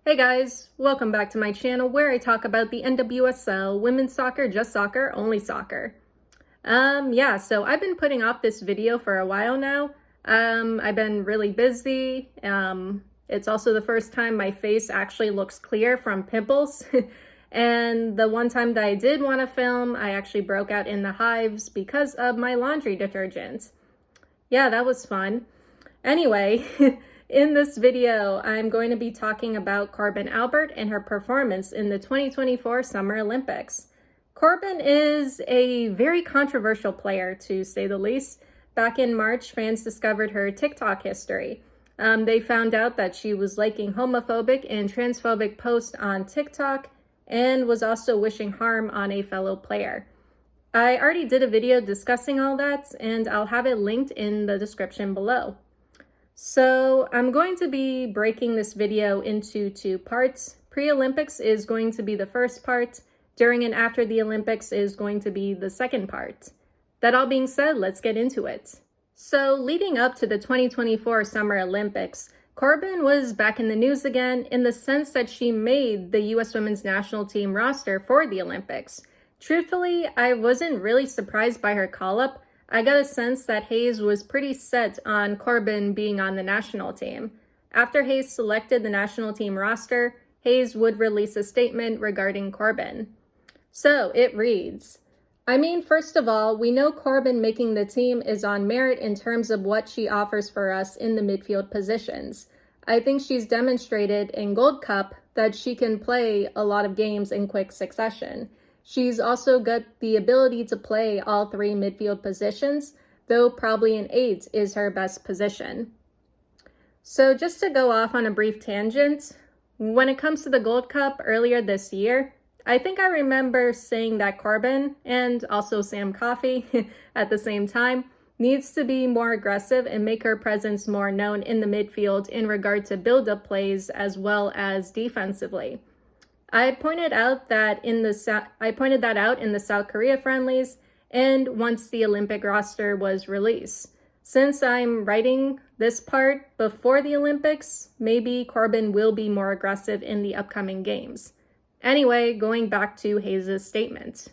Hey guys, welcome back to my channel where I talk about the NWSL, women's soccer, just soccer, only soccer. So I've been putting off this video for a while now. I've been really busy. It's also the first time my face actually looks clear from pimples. And the one time that I did want to film, I actually broke out in the hives because of my laundry detergent. Yeah, that was fun. Anyway, in this video, I'm going to be talking about Korbin Albert and her performance in the 2024 Summer Olympics. Korbin is a very controversial player, to say the least. Back in March, fans discovered her TikTok history. They found out that she was liking homophobic and transphobic posts on TikTok and was also wishing harm on a fellow player. I already did a video discussing all that, and I'll have it linked in the description below. So I'm going to be breaking this video into two parts. Pre-Olympics is going to be the first part. During and after the Olympics is going to be the second part. That all being said, let's get into it. So leading up to the 2024 Summer Olympics, Korbin was back in the news again in the sense that she made the U.S. women's national team roster for the Olympics. Truthfully, I wasn't really surprised by her call-up. I got a sense that Hayes was pretty set on Korbin being on the national team. After Hayes selected the national team roster, Hayes would release a statement regarding Korbin. So it reads, first of all, we know Korbin making the team is on merit in terms of what she offers for us in the midfield positions. I think she's demonstrated in Gold Cup that she can play a lot of games in quick succession. She's also got the ability to play all three midfield positions, though probably an 8 is her best position. So just to go off on a brief tangent, when it comes to the Gold Cup earlier this year, I think I remember saying that Korbin, and also Sam Coffey at the same time, needs to be more aggressive and make her presence more known in the midfield in regard to build-up plays as well as defensively. I pointed that out in the South Korea friendlies and once the Olympic roster was released. Since I'm writing this part before the Olympics, maybe Korbin will be more aggressive in the upcoming games. Anyway, going back to Hayes' statement.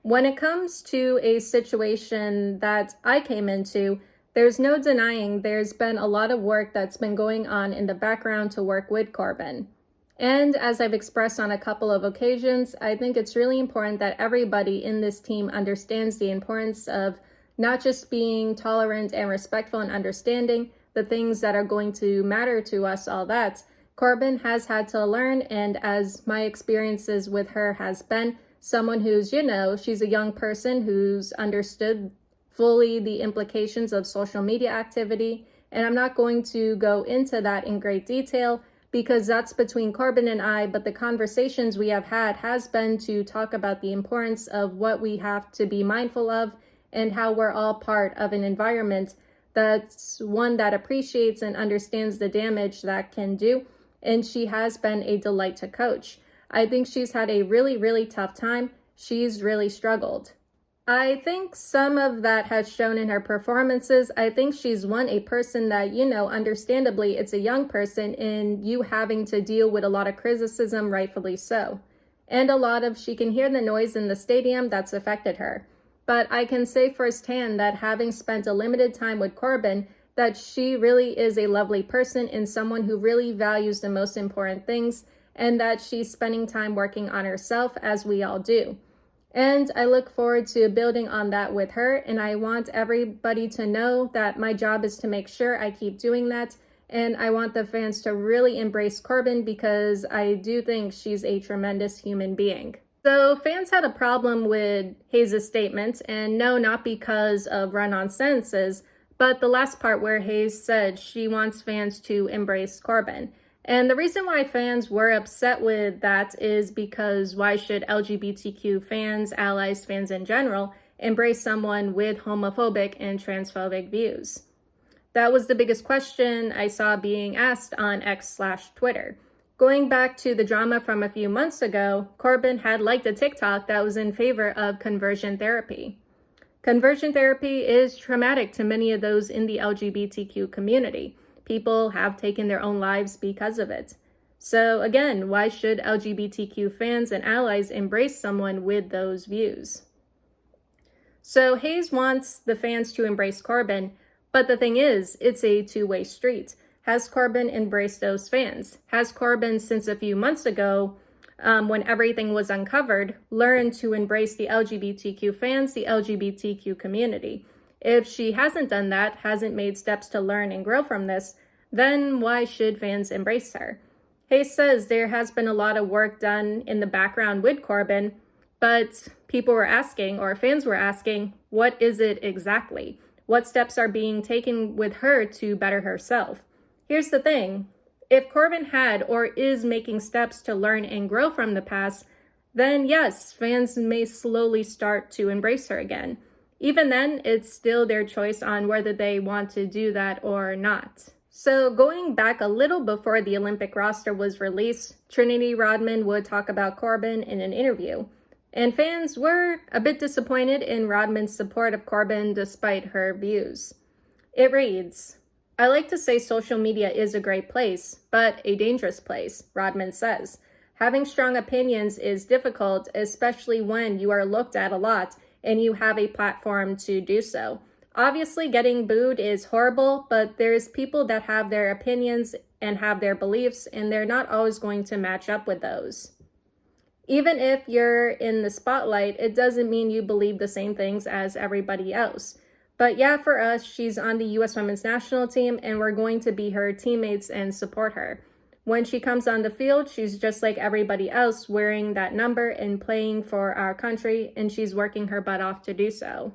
When it comes to a situation that I came into, there's no denying there's been a lot of work that's been going on in the background to work with Korbin. And as I've expressed on a couple of occasions, I think it's really important that everybody in this team understands the importance of not just being tolerant and respectful and understanding the things that are going to matter to us, all that. Korbin has had to learn, and as my experiences with her has been, someone who's, she's a young person who's understood fully the implications of social media activity. And I'm not going to go into that in great detail, because that's between Korbin and I, but the conversations we have had has been to talk about the importance of what we have to be mindful of and how we're all part of an environment that's one that appreciates and understands the damage that can do, and she has been a delight to coach. I think she's had a really, really tough time. She's really struggled. I think some of that has shown in her performances. I think she's a person that, understandably, it's a young person and you having to deal with a lot of criticism, rightfully so. And she can hear the noise in the stadium that's affected her. But I can say firsthand that having spent a limited time with Korbin, that she really is a lovely person and someone who really values the most important things, and that she's spending time working on herself, as we all do. And I look forward to building on that with her, and I want everybody to know that my job is to make sure I keep doing that, and I want the fans to really embrace Korbin because I do think she's a tremendous human being. So fans had a problem with Hayes' statement, and no, not because of run-on sentences, but the last part where Hayes said she wants fans to embrace Korbin. And the reason why fans were upset with that is because why should LGBTQ fans, allies, fans in general, embrace someone with homophobic and transphobic views? That was the biggest question I saw being asked on X/Twitter. Going back to the drama from a few months ago, Korbin had liked a TikTok that was in favor of conversion therapy. Conversion therapy is traumatic to many of those in the LGBTQ community. People have taken their own lives because of it. So again, why should LGBTQ fans and allies embrace someone with those views? So Hayes wants the fans to embrace Korbin, but the thing is, it's a two-way street. Has Korbin embraced those fans? Has Korbin, since a few months ago, when everything was uncovered, learned to embrace the LGBTQ fans, the LGBTQ community? If she hasn't done that, hasn't made steps to learn and grow from this, then why should fans embrace her? Hayes says there has been a lot of work done in the background with Korbin, but people were asking, or fans were asking, what is it exactly? What steps are being taken with her to better herself? Here's the thing. If Korbin had or is making steps to learn and grow from the past, then yes, fans may slowly start to embrace her again. Even then, it's still their choice on whether they want to do that or not. So going back a little before the Olympic roster was released, Trinity Rodman would talk about Korbin in an interview. And fans were a bit disappointed in Rodman's support of Korbin despite her views. It reads, "I like to say social media is a great place, but a dangerous place," Rodman says. "Having strong opinions is difficult, especially when you are looked at a lot and you have a platform to do so. Obviously, getting booed is horrible, but there's people that have their opinions and have their beliefs, and they're not always going to match up with those. Even if you're in the spotlight, it doesn't mean you believe the same things as everybody else. But yeah, for us, she's on the U.S. Women's National Team, and we're going to be her teammates and support her. When she comes on the field, she's just like everybody else, wearing that number and playing for our country, and she's working her butt off to do so."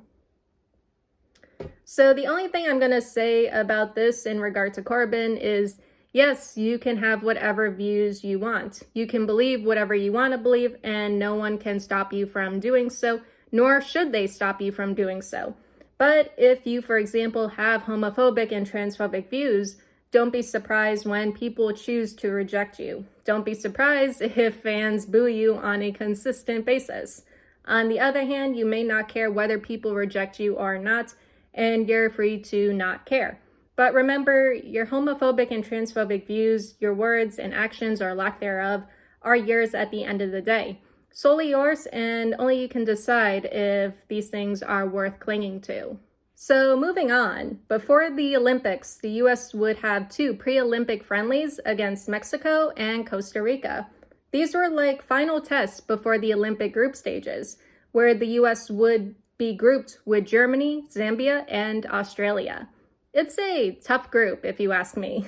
So the only thing I'm going to say about this in regard to Korbin is, yes, you can have whatever views you want. You can believe whatever you want to believe, and no one can stop you from doing so, nor should they stop you from doing so. But if you, for example, have homophobic and transphobic views, don't be surprised when people choose to reject you. Don't be surprised if fans boo you on a consistent basis. On the other hand, you may not care whether people reject you or not, and you're free to not care. But remember, your homophobic and transphobic views, your words and actions or lack thereof, are yours at the end of the day. Solely yours, and only you can decide if these things are worth clinging to. So moving on, before the Olympics, the U.S. would have 2 pre-Olympic friendlies against Mexico and Costa Rica. These were like final tests before the Olympic group stages, where the U.S. would be grouped with Germany, Zambia, and Australia. It's a tough group, if you ask me.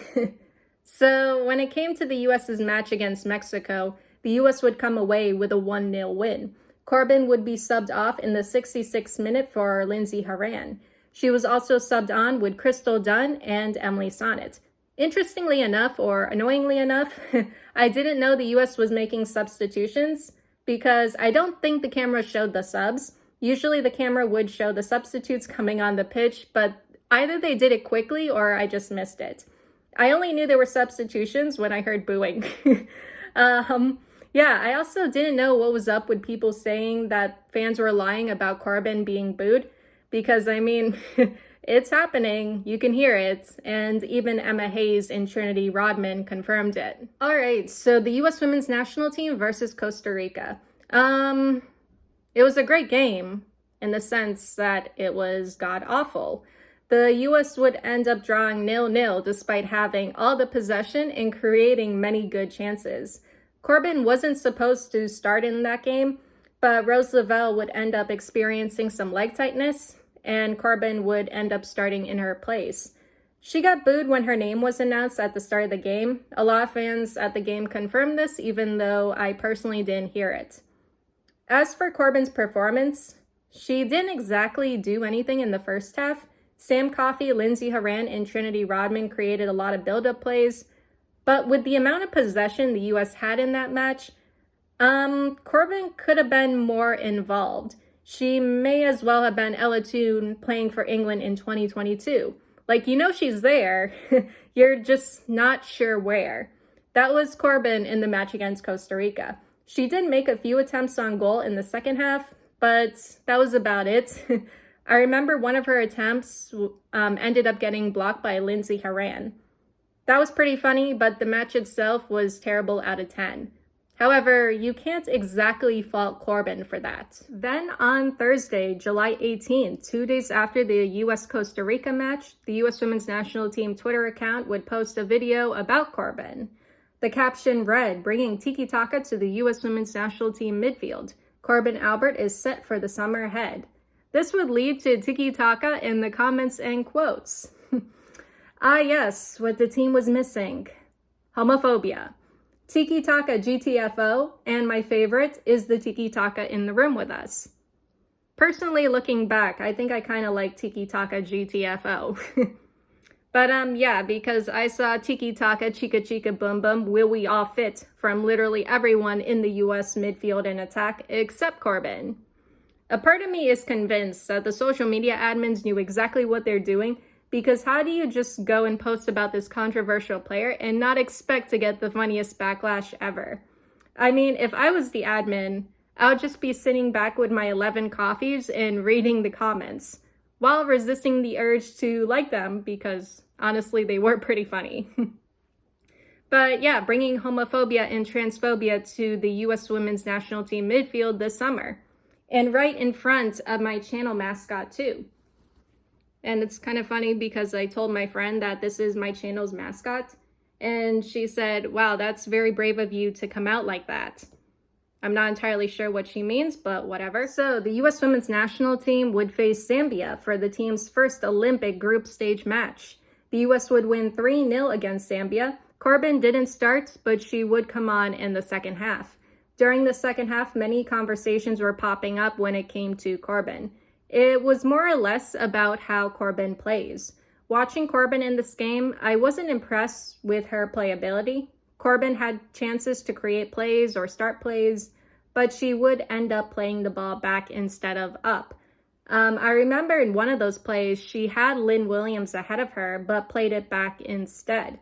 So when it came to the U.S.'s match against Mexico, the U.S. would come away with a 1-0 win. Korbin would be subbed off in the 66th minute for Lindsey Horan. She was also subbed on with Crystal Dunn and Emily Sonnet. Interestingly enough, or annoyingly enough, I didn't know the U.S. was making substitutions because I don't think the camera showed the subs. Usually the camera would show the substitutes coming on the pitch, but either they did it quickly or I just missed it. I only knew there were substitutions when I heard booing. Yeah, I also didn't know what was up with people saying that fans were lying about Korbin being booed, because I mean, it's happening, you can hear it, and even Emma Hayes and Trinity Rodman confirmed it. All right, so the U.S. Women's National Team versus Costa Rica. It was a great game in the sense that it was god-awful. The U.S. would end up drawing 0-0 despite having all the possession and creating many good chances. Korbin wasn't supposed to start in that game, but Rose Lavelle would end up experiencing some leg tightness, and Korbin would end up starting in her place. She got booed when her name was announced at the start of the game. A lot of fans at the game confirmed this, even though I personally didn't hear it. As for Korbin's performance, she didn't exactly do anything in the first half. Sam Coffey, Lindsey Horan, and Trinity Rodman created a lot of build-up plays. But with the amount of possession the U.S. had in that match, Korbin could have been more involved. She may as well have been Ella Toone playing for England in 2022. Like, you know she's there, you're just not sure where. That was Korbin in the match against Costa Rica. She did make a few attempts on goal in the second half, but that was about it. I remember one of her attempts ended up getting blocked by Lindsey Horan. That was pretty funny, but the match itself was terrible out of 10. However, you can't exactly fault Korbin for that. Then on Thursday, July 18th, 2 days after the US-Costa Rica match, the US Women's National Team Twitter account would post a video about Korbin. The caption read, "Bringing tiki-taka to the US Women's National Team midfield. Korbin Albert is set for the summer ahead." This would lead to tiki-taka in the comments and quotes. Ah yes, what the team was missing. Homophobia. Tiki-taka GTFO, and my favorite is the tiki-taka in the room with us. Personally, looking back, I think I kind of like tiki-taka GTFO. But yeah, because I saw tiki-taka, chica chica boom boom, will we all fit from literally everyone in the US midfield and attack except Korbin. A part of me is convinced that the social media admins knew exactly what they're doing, because how do you just go and post about this controversial player and not expect to get the funniest backlash ever? I mean, if I was the admin, I would just be sitting back with my 11 coffees and reading the comments, while resisting the urge to like them, because honestly, they were pretty funny. But yeah, bringing homophobia and transphobia to the US Women's National Team midfield this summer. And right in front of my channel mascot too. And it's kind of funny because I told my friend that this is my channel's mascot, and she said, "Wow, that's very brave of you to come out like that." I'm not entirely sure what she means, but whatever. So the US Women's National Team would face Zambia for the team's first Olympic group stage match. The US would win 3-0 against Zambia. Korbin didn't start, but she would come on in the second half. During the second half, many conversations were popping up when it came to Korbin. It was more or less about how Korbin plays. Watching Korbin in this game, I wasn't impressed with her playability. Korbin had chances to create plays or start plays, but she would end up playing the ball back instead of up. I remember in one of those plays, she had Lynn Williams ahead of her, but played it back instead.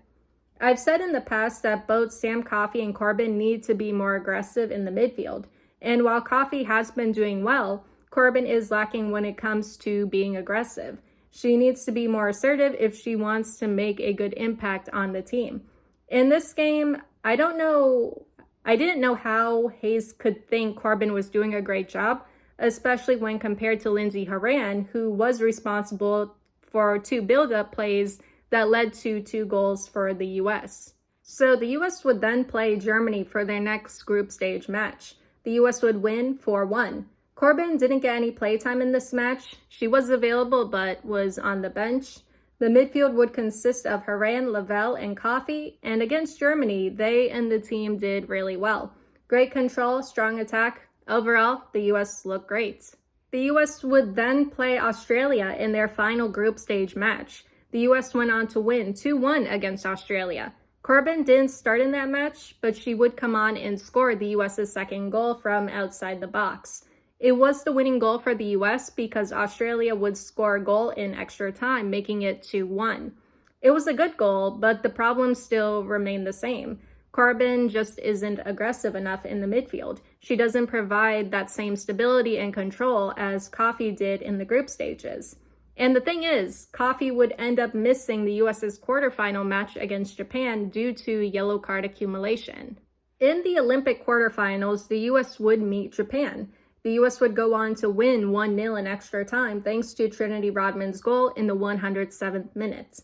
I've said in the past that both Sam Coffey and Korbin need to be more aggressive in the midfield. And while Coffey has been doing well, Korbin is lacking when it comes to being aggressive. She needs to be more assertive if she wants to make a good impact on the team. In this game, I didn't know how Hayes could think Korbin was doing a great job, especially when compared to Lindsey Horan, who was responsible for 2 build-up plays that led to 2 goals for the US. So the US would then play Germany for their next group stage match. The US would win 4-1. Korbin didn't get any playtime in this match. She was available but was on the bench. The midfield would consist of Horan, Lavelle, and Coffey, and against Germany, they and the team did really well. Great control, strong attack. Overall, the US looked great. The US would then play Australia in their final group stage match. The US went on to win 2-1 against Australia. Korbin didn't start in that match, but she would come on and score the US's second goal from outside the box. It was the winning goal for the US because Australia would score a goal in extra time, making it 2-1. It was a good goal, but the problems still remain the same. Korbin just isn't aggressive enough in the midfield. She doesn't provide that same stability and control as Coffey did in the group stages. And the thing is, Coffey would end up missing the US's quarterfinal match against Japan due to yellow card accumulation. In the Olympic quarterfinals, the US would meet Japan. The US would go on to win 1-0 in extra time thanks to Trinity Rodman's goal in the 107th minute.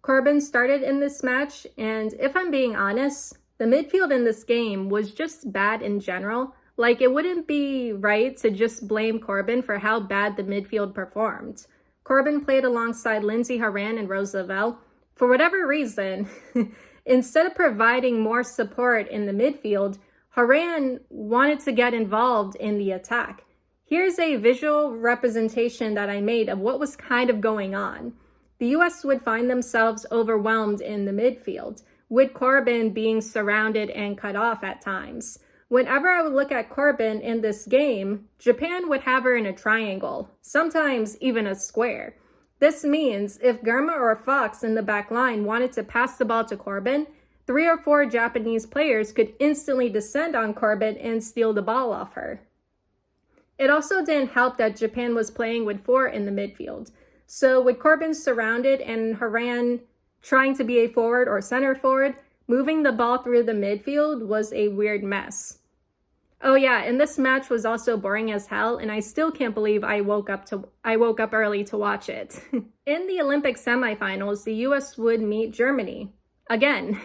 Korbin started in this match, and if I'm being honest, the midfield in this game was just bad in general. Like, it wouldn't be right to just blame Korbin for how bad the midfield performed. Korbin played alongside Lindsey Horan and Rose Lavelle. For whatever reason, instead of providing more support in the midfield, Horan wanted to get involved in the attack. Here's a visual representation that I made of what was kind of going on. The US would find themselves overwhelmed in the midfield, with Korbin being surrounded and cut off at times. Whenever I would look at Korbin in this game, Japan would have her in a triangle, sometimes even a square. This means if Germa or Fox in the back line wanted to pass the ball to Korbin, 3 or 4 Japanese players could instantly descend on Korbin and steal the ball off her. It also didn't help that Japan was playing with 4 in the midfield. So with Korbin surrounded and Horan Trying to be a forward or center forward, moving the ball through the midfield was a weird mess. Oh yeah, and this match was also boring as hell, and I still can't believe I woke up early to watch it. In the Olympic semifinals, the US would meet Germany. Again,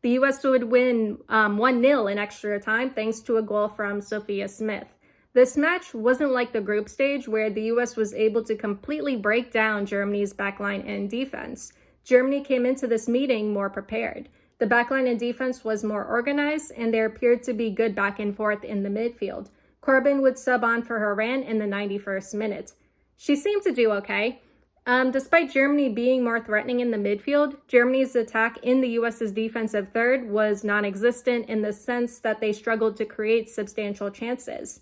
the US would win 1-0 in extra time thanks to a goal from Sophia Smith. This match wasn't like the group stage where the US was able to completely break down Germany's backline and defense. Germany came into this meeting more prepared. The backline and defense was more organized, and there appeared to be good back and forth in the midfield. Korbin would sub on for Haran in the 91st minute. She seemed to do okay. Despite Germany being more threatening in the midfield, Germany's attack in the US's defensive third was non-existent in the sense that they struggled to create substantial chances.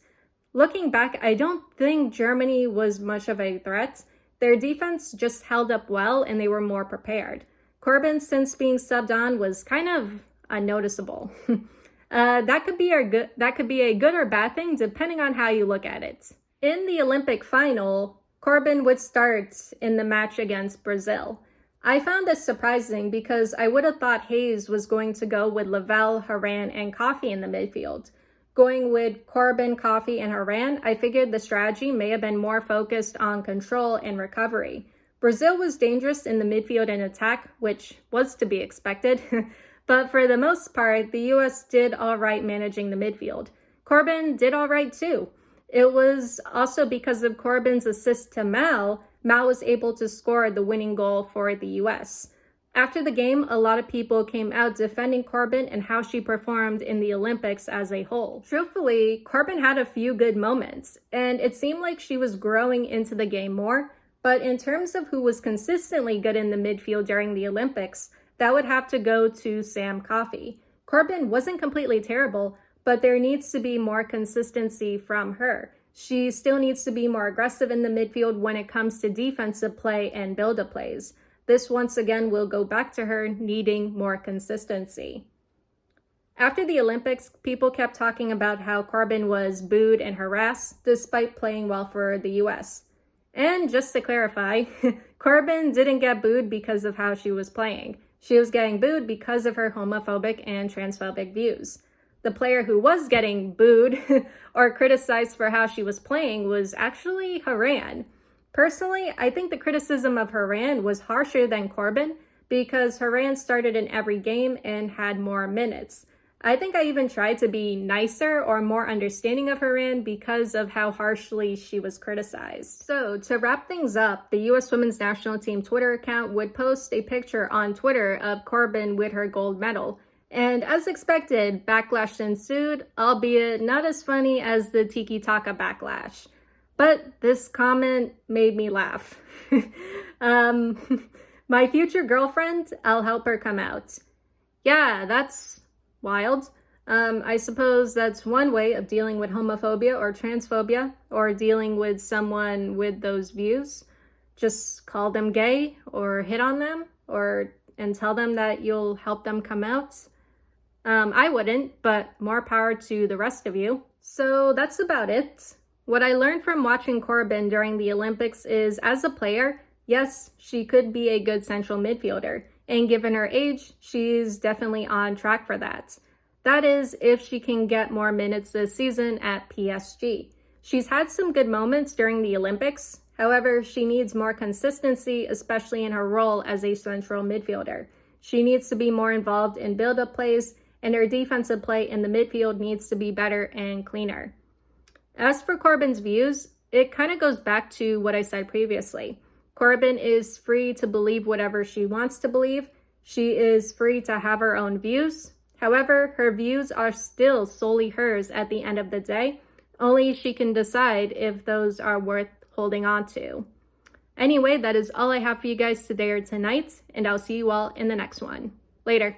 Looking back, I don't think Germany was much of a threat. Their defense just held up well, and they were more prepared. Korbin, since being subbed on, was kind of unnoticeable. That could be a good or bad thing depending on how you look at it. In the Olympic final, Korbin would start in the match against Brazil. I found this surprising because I would have thought Hayes was going to go with Lavelle, Haran, and Coffey in the midfield. Going with Korbin, Coffey, and Haran, I figured the strategy may have been more focused on control and recovery. Brazil was dangerous in the midfield and attack, which was to be expected, but for the most part, the US did all right managing the midfield. Korbin did all right too. It was also because of Korbin's assist to Mal was able to score the winning goal for the US. After the game, a lot of people came out defending Korbin and how she performed in the Olympics as a whole. Truthfully, Korbin had a few good moments, and it seemed like she was growing into the game more. But in terms of who was consistently good in the midfield during the Olympics, that would have to go to Sam Coffey. Korbin wasn't completely terrible, but there needs to be more consistency from her. She still needs to be more aggressive in the midfield when it comes to defensive play and build-up plays. This once again will go back to her needing more consistency. After the Olympics, people kept talking about how Korbin was booed and harassed despite playing well for the US. And just to clarify, Korbin didn't get booed because of how she was playing. She was getting booed because of her homophobic and transphobic views. The player who was getting booed or criticized for how she was playing was actually Haran. Personally, I think the criticism of Haran was harsher than Korbin because Haran started in every game and had more minutes. I think I even tried to be nicer or more understanding of Haran because of how harshly she was criticized. So to wrap things up, the US Women's National Team Twitter account would post a picture on Twitter of Korbin with her gold medal. And as expected, backlash ensued, albeit not as funny as the Tiki Taka backlash. But this comment made me laugh. My future girlfriend, I'll help her come out. Yeah, that's wild. I suppose that's one way of dealing with homophobia or transphobia or dealing with someone with those views. Just call them gay or hit on them and tell them that you'll help them come out. I wouldn't, but more power to the rest of you. So that's about it. What I learned from watching Korbin during the Olympics is, as a player, yes, she could be a good central midfielder. And given her age, she's definitely on track for that. That is, if she can get more minutes this season at PSG. She's had some good moments during the Olympics. However, she needs more consistency, especially in her role as a central midfielder. She needs to be more involved in build-up plays, and her defensive play in the midfield needs to be better and cleaner. As for Korbin's views, it kind of goes back to what I said previously. Korbin is free to believe whatever she wants to believe. She is free to have her own views. However, her views are still solely hers at the end of the day. Only she can decide if those are worth holding on to. Anyway, that is all I have for you guys today or tonight, and I'll see you all in the next one. Later.